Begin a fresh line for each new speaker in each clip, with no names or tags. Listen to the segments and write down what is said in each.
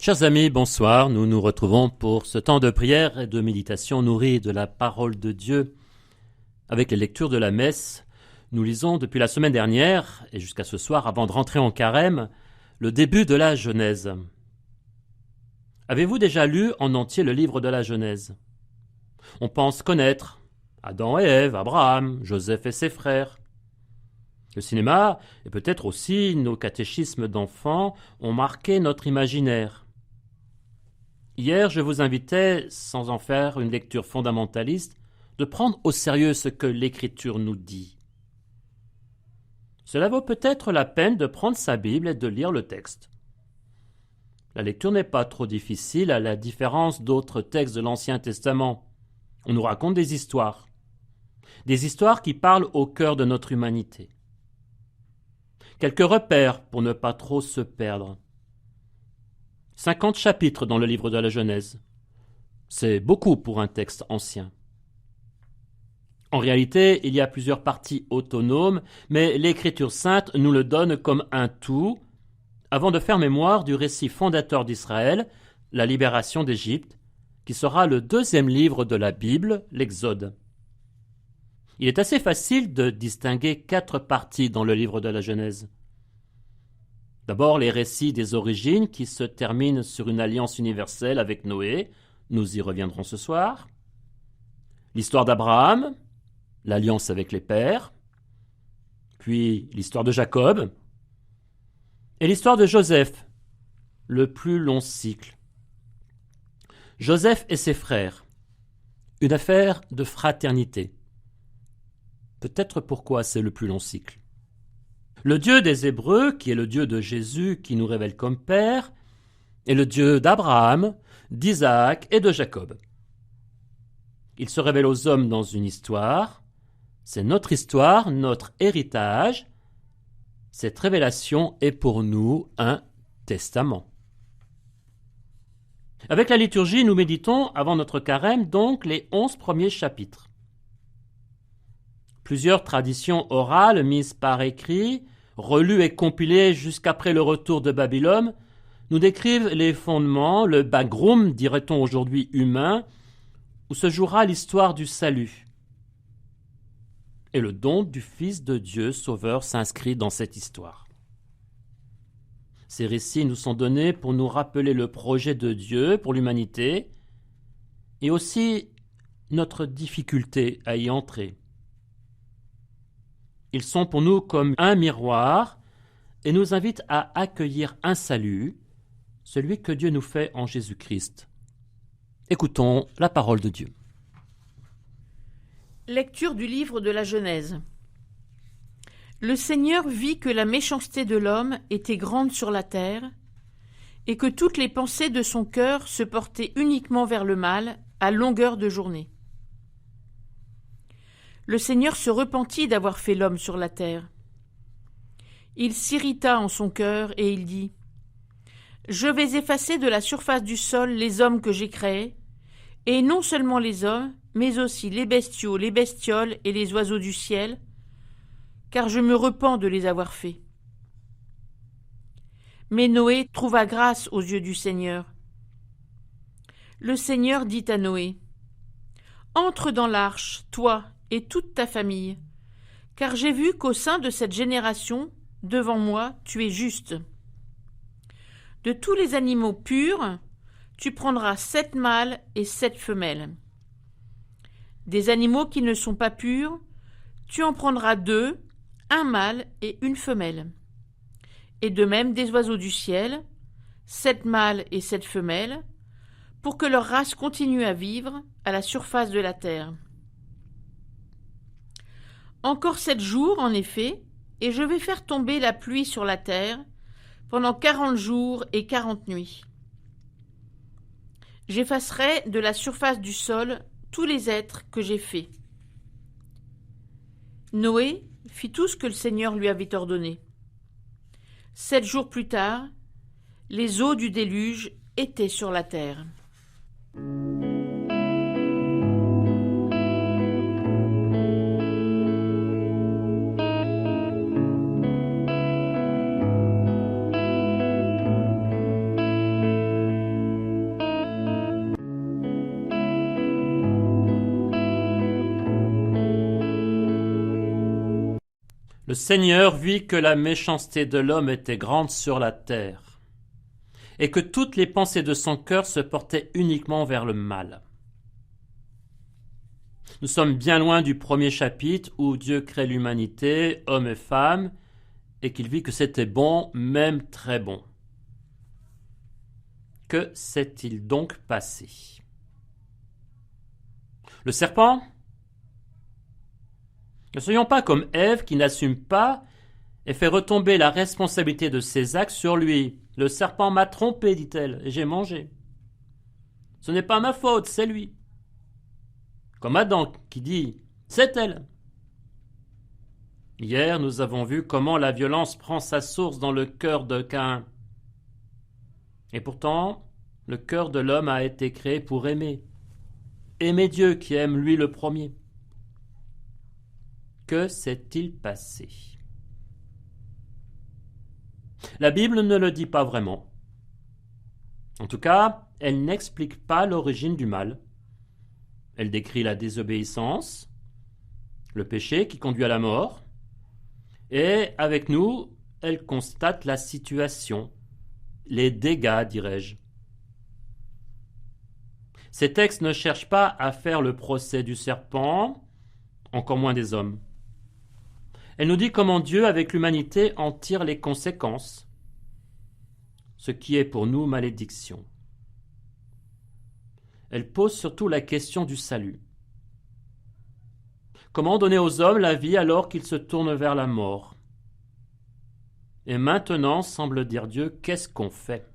Chers amis, bonsoir. Nous nous retrouvons pour ce temps de prière et de méditation nourri de la parole de Dieu avec les lectures de la messe. Nous lisons depuis la semaine dernière et jusqu'à ce soir, avant de rentrer en carême, le début de la Genèse. Avez-vous déjà lu en entier le livre de la Genèse ? On pense connaître Adam et Ève, Abraham, Joseph et ses frères. Le cinéma et peut-être aussi nos catéchismes d'enfants ont marqué notre imaginaire. Hier, je vous invitais, sans en faire une lecture fondamentaliste, de prendre au sérieux ce que l'Écriture nous dit. Cela vaut peut-être la peine de prendre sa Bible et de lire le texte. La lecture n'est pas trop difficile à la différence d'autres textes de l'Ancien Testament. On nous raconte des histoires qui parlent au cœur de notre humanité. Quelques repères pour ne pas trop se perdre. 50 chapitres dans le livre de la Genèse. C'est beaucoup pour un texte ancien. En réalité, il y a plusieurs parties autonomes, mais l'Écriture sainte nous le donne comme un tout, avant de faire mémoire du récit fondateur d'Israël, la libération d'Égypte, qui sera le deuxième livre de la Bible, l'Exode. Il est assez facile de distinguer 4 parties dans le livre de la Genèse. D'abord, les récits des origines qui se terminent sur une alliance universelle avec Noé. Nous y reviendrons ce soir. L'histoire d'Abraham, l'alliance avec les pères. Puis l'histoire de Jacob. Et l'histoire de Joseph, le plus long cycle. Joseph et ses frères. Une affaire de fraternité. Peut-être pourquoi c'est le plus long cycle. Le Dieu des Hébreux, qui est le Dieu de Jésus, qui nous révèle comme Père, est le Dieu d'Abraham, d'Isaac et de Jacob. Il se révèle aux hommes dans une histoire. C'est notre histoire, notre héritage. Cette révélation est pour nous un testament. Avec la liturgie, nous méditons, avant notre carême, donc les 11 premiers chapitres. Plusieurs traditions orales mises par écrit, relues et compilées jusqu'après le retour de Babylone, nous décrivent les fondements, le background, dirait-on aujourd'hui humain, où se jouera l'histoire du salut. Et le don du Fils de Dieu Sauveur s'inscrit dans cette histoire. Ces récits nous sont donnés pour nous rappeler le projet de Dieu pour l'humanité et aussi notre difficulté à y entrer. Ils sont pour nous comme un miroir et nous invitent à accueillir un salut, celui que Dieu nous fait en Jésus-Christ. Écoutons la parole de Dieu.
Lecture du livre de la Genèse. Le Seigneur vit que la méchanceté de l'homme était grande sur la terre, et que toutes les pensées de son cœur se portaient uniquement vers le mal, à longueur de journée. Le Seigneur se repentit d'avoir fait l'homme sur la terre. Il s'irrita en son cœur et il dit : Je vais effacer de la surface du sol les hommes que j'ai créés, et non seulement les hommes, mais aussi les bestiaux, les bestioles et les oiseaux du ciel, car je me repens de les avoir faits. Mais Noé trouva grâce aux yeux du Seigneur. Le Seigneur dit à Noé : Entre dans l'arche, toi et toute ta famille, car j'ai vu qu'au sein de cette génération, devant moi, tu es juste. De tous les animaux purs, tu prendras 7 mâles et 7 femelles. Des animaux qui ne sont pas purs, tu en prendras 2, un mâle et une femelle. Et de même des oiseaux du ciel, 7 mâles et 7 femelles, pour que leur race continue à vivre à la surface de la terre. Encore 7 jours, en effet, et je vais faire tomber la pluie sur la terre pendant 40 jours et 40 nuits. J'effacerai de la surface du sol tous les êtres que j'ai faits. Noé fit tout ce que le Seigneur lui avait ordonné. 7 jours plus tard, les eaux du déluge étaient sur la terre.
Le Seigneur vit que la méchanceté de l'homme était grande sur la terre, et que toutes les pensées de son cœur se portaient uniquement vers le mal. Nous sommes bien loin du premier chapitre où Dieu crée l'humanité, hommes et femmes, et qu'il vit que c'était bon, même très bon. Que s'est-il donc passé? Le serpent? Ne soyons pas comme Ève qui n'assume pas et fait retomber la responsabilité de ses actes sur lui. Le serpent m'a trompé, dit-elle, et j'ai mangé. Ce n'est pas ma faute, c'est lui. Comme Adam qui dit « c'est elle ». Hier, nous avons vu comment la violence prend sa source dans le cœur de Caïn. Et pourtant, le cœur de l'homme a été créé pour aimer. Aimer Dieu qui aime lui le premier. Que s'est-il passé? La Bible ne le dit pas vraiment. En tout cas, elle n'explique pas l'origine du mal. Elle décrit la désobéissance, le péché qui conduit à la mort, et avec nous, elle constate la situation, les dégâts, dirais-je. Ces textes ne cherchent pas à faire le procès du serpent, encore moins des hommes. Elle nous dit comment Dieu, avec l'humanité, en tire les conséquences, ce qui est pour nous malédiction. Elle pose surtout la question du salut. Comment donner aux hommes la vie alors qu'ils se tournent vers la mort? Et maintenant, semble dire Dieu, qu'est-ce qu'on fait?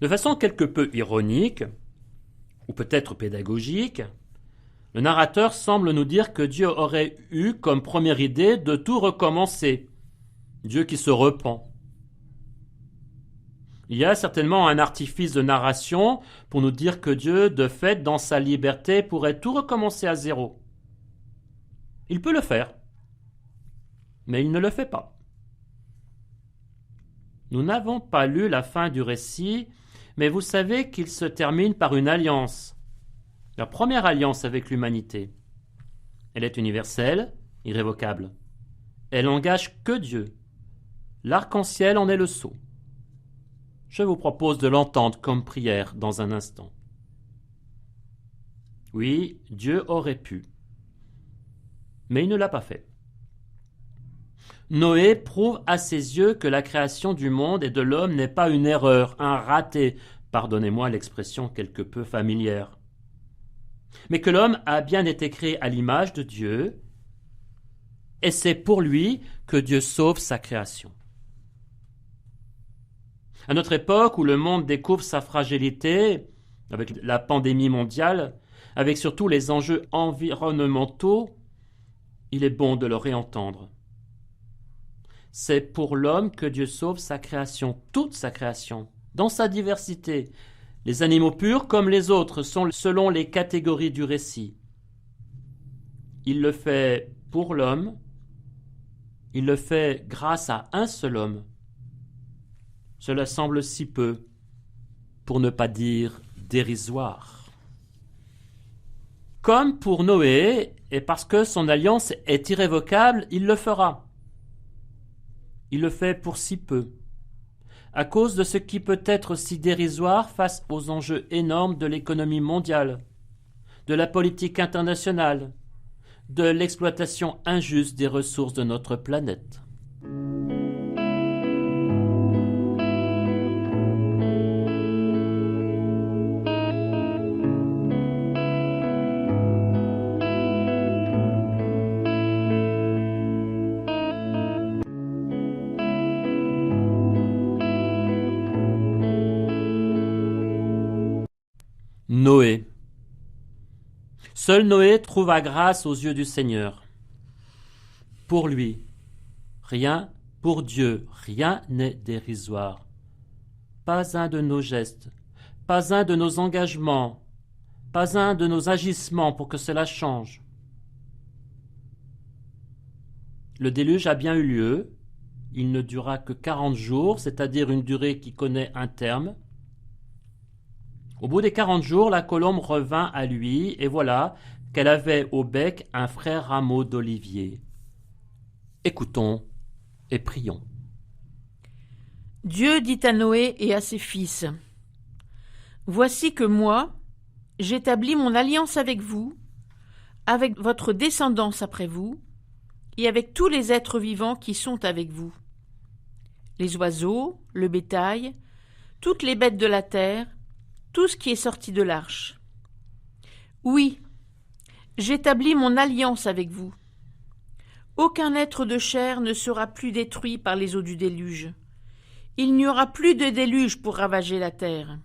De façon quelque peu ironique, ou peut-être pédagogique, le narrateur semble nous dire que Dieu aurait eu comme première idée de tout recommencer. Dieu qui se repent. Il y a certainement un artifice de narration pour nous dire que Dieu, de fait, dans sa liberté, pourrait tout recommencer à zéro. Il peut le faire, mais il ne le fait pas. Nous n'avons pas lu la fin du récit, mais vous savez qu'il se termine par une alliance. La première alliance avec l'humanité. Elle est universelle, irrévocable. Elle n'engage que Dieu. L'arc-en-ciel en est le sceau. Je vous propose de l'entendre comme prière dans un instant. Oui, Dieu aurait pu, mais il ne l'a pas fait. Noé prouve à ses yeux que la création du monde et de l'homme n'est pas une erreur, un raté, pardonnez-moi l'expression quelque peu familière, mais que l'homme a bien été créé à l'image de Dieu, et c'est pour lui que Dieu sauve sa création. À notre époque où le monde découvre sa fragilité, avec la pandémie mondiale, avec surtout les enjeux environnementaux, il est bon de le réentendre. C'est pour l'homme que Dieu sauve sa création, toute sa création, dans sa diversité. Les animaux purs comme les autres sont selon les catégories du récit. Il le fait pour l'homme, il le fait grâce à un seul homme. Cela semble si peu, pour ne pas dire dérisoire. Comme pour Noé, et parce que son alliance est irrévocable, il le fera. Il le fait pour si peu, à cause de ce qui peut être si dérisoire face aux enjeux énormes de l'économie mondiale, de la politique internationale, de l'exploitation injuste des ressources de notre planète. Noé. Seul Noé trouva grâce aux yeux du Seigneur. Pour lui, rien, pour Dieu, rien n'est dérisoire. Pas un de nos gestes, pas un de nos engagements, pas un de nos agissements pour que cela change. Le déluge a bien eu lieu. Il ne dura que 40 jours, c'est-à-dire une durée qui connaît un terme. Au bout des 40 jours, la colombe revint à lui, et voilà, qu'elle avait au bec un frère rameau d'olivier. Écoutons et prions.
Dieu dit à Noé et à ses fils : Voici que moi, j'établis mon alliance avec vous, avec votre descendance après vous, et avec tous les êtres vivants qui sont avec vous. Les oiseaux, le bétail, toutes les bêtes de la terre, tout ce qui est sorti de l'arche. Oui, j'établis mon alliance avec vous. Aucun être de chair ne sera plus détruit par les eaux du déluge. Il n'y aura plus de déluge pour ravager la terre.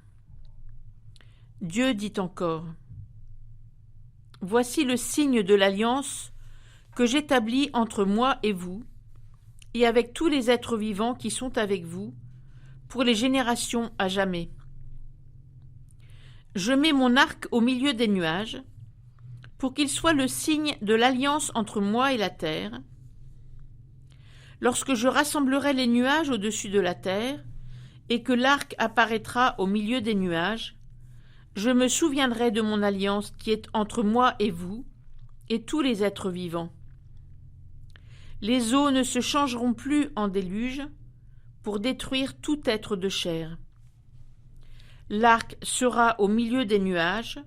Dieu dit encore : Voici le signe de l'alliance que j'établis entre moi et vous, et avec tous les êtres vivants qui sont avec vous, pour les générations à jamais. Je mets mon arc au milieu des nuages, pour qu'il soit le signe de l'alliance entre moi et la terre. Lorsque je rassemblerai les nuages au-dessus de la terre, et que l'arc apparaîtra au milieu des nuages, je me souviendrai de mon alliance qui est entre moi et vous, et tous les êtres vivants. Les eaux ne se changeront plus en déluge pour détruire tout être de chair. L'arc sera au milieu des nuages,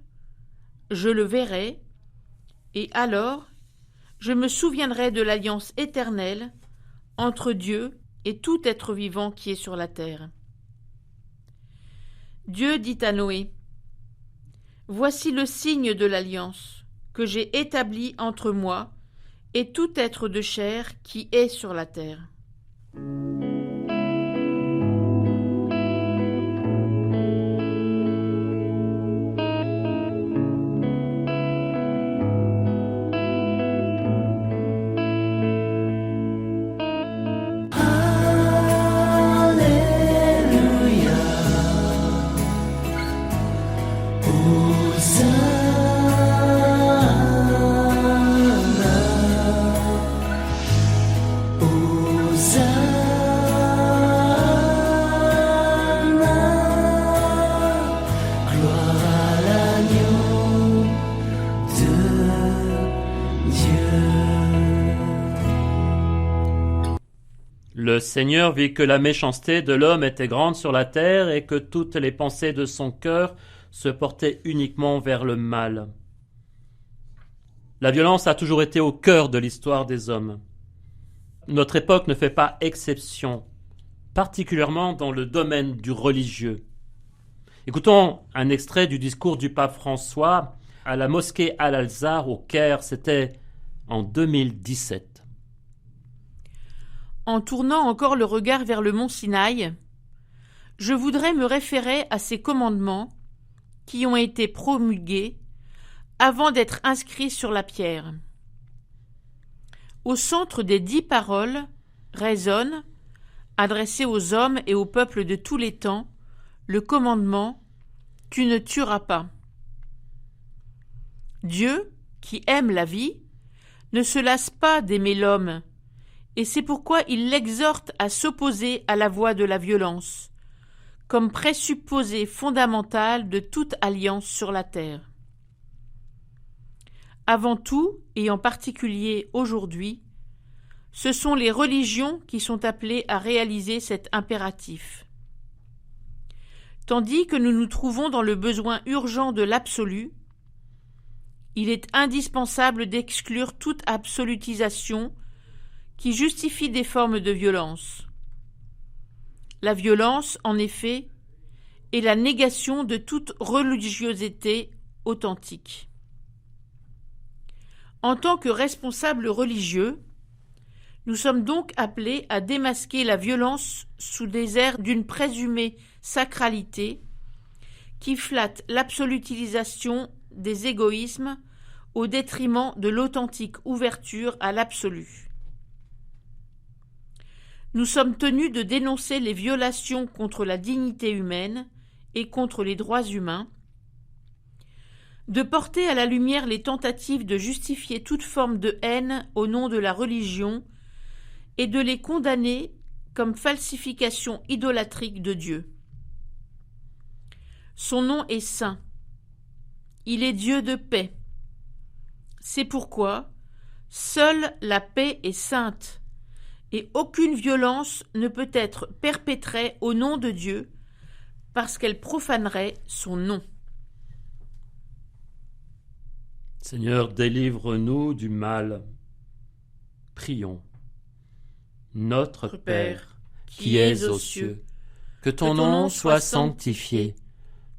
je le verrai, et alors je me souviendrai de l'alliance éternelle entre Dieu et tout être vivant qui est sur la terre. Dieu dit à Noé : Voici le signe de l'alliance que j'ai établi entre moi et tout être de chair qui est sur la terre.
Le Seigneur vit que la méchanceté de l'homme était grande sur la terre et que toutes les pensées de son cœur se portaient uniquement vers le mal. La violence a toujours été au cœur de l'histoire des hommes. Notre époque ne fait pas exception, particulièrement dans le domaine du religieux. Écoutons un extrait du discours du pape François à la mosquée Al-Azhar au Caire, c'était en 2017.
En tournant encore le regard vers le mont Sinaï, je voudrais me référer à ces commandements qui ont été promulgués avant d'être inscrits sur la pierre. Au centre des 10 paroles résonne, adressé aux hommes et aux peuples de tous les temps, le commandement « Tu ne tueras pas ». Dieu, qui aime la vie, ne se lasse pas d'aimer l'homme, et c'est pourquoi il l'exhorte à s'opposer à la voie de la violence, comme présupposé fondamental de toute alliance sur la terre. Avant tout, et en particulier aujourd'hui, ce sont les religions qui sont appelées à réaliser cet impératif. Tandis que nous nous trouvons dans le besoin urgent de l'absolu, il est indispensable d'exclure toute absolutisation qui justifie des formes de violence. La violence, en effet, est la négation de toute religiosité authentique. En tant que responsables religieux, nous sommes donc appelés à démasquer la violence sous des airs d'une présumée sacralité qui flatte l'absolutisation des égoïsmes au détriment de l'authentique ouverture à l'absolu. Nous sommes tenus de dénoncer les violations contre la dignité humaine et contre les droits humains, de porter à la lumière les tentatives de justifier toute forme de haine au nom de la religion et de les condamner comme falsification idolâtrique de Dieu. Son nom est saint. Il est Dieu de paix. C'est pourquoi seule la paix est sainte, et aucune violence ne peut être perpétrée au nom de Dieu, parce qu'elle profanerait son nom.
Seigneur, délivre-nous du mal. Prions. Notre Père, qui es aux cieux, que ton nom soit sanctifié,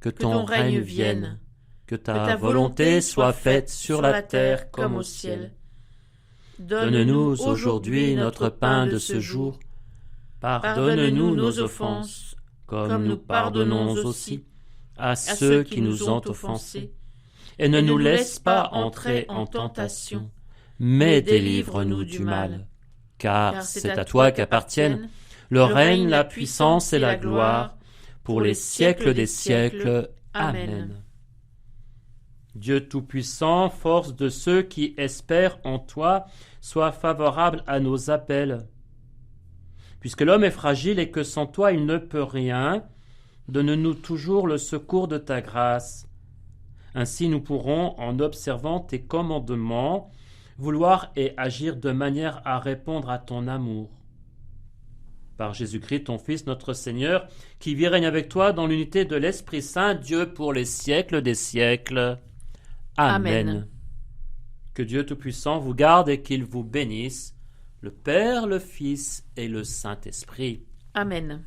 que ton règne vienne, que ta volonté soit faite sur la terre comme au ciel. Donne-nous aujourd'hui notre pain de ce jour. Pardonne-nous nos offenses, comme nous pardonnons aussi à ceux qui nous ont offensés. Et ne nous laisse pas entrer en tentation, mais délivre-nous du mal. Car c'est à toi qu'appartiennent le règne, la puissance et la gloire, pour les siècles des siècles. Amen. Dieu Tout-Puissant, force de ceux qui espèrent en toi, sois favorable à nos appels. Puisque l'homme est fragile et que sans toi il ne peut rien, donne-nous toujours le secours de ta grâce. Ainsi nous pourrons, en observant tes commandements, vouloir et agir de manière à répondre à ton amour. Par Jésus-Christ, ton Fils, notre Seigneur, qui vit et règne avec toi dans l'unité de l'Esprit Saint, Dieu pour les siècles des siècles. Amen. Que Dieu Tout-Puissant vous garde et qu'il vous bénisse, le Père, le Fils et le Saint-Esprit.
Amen.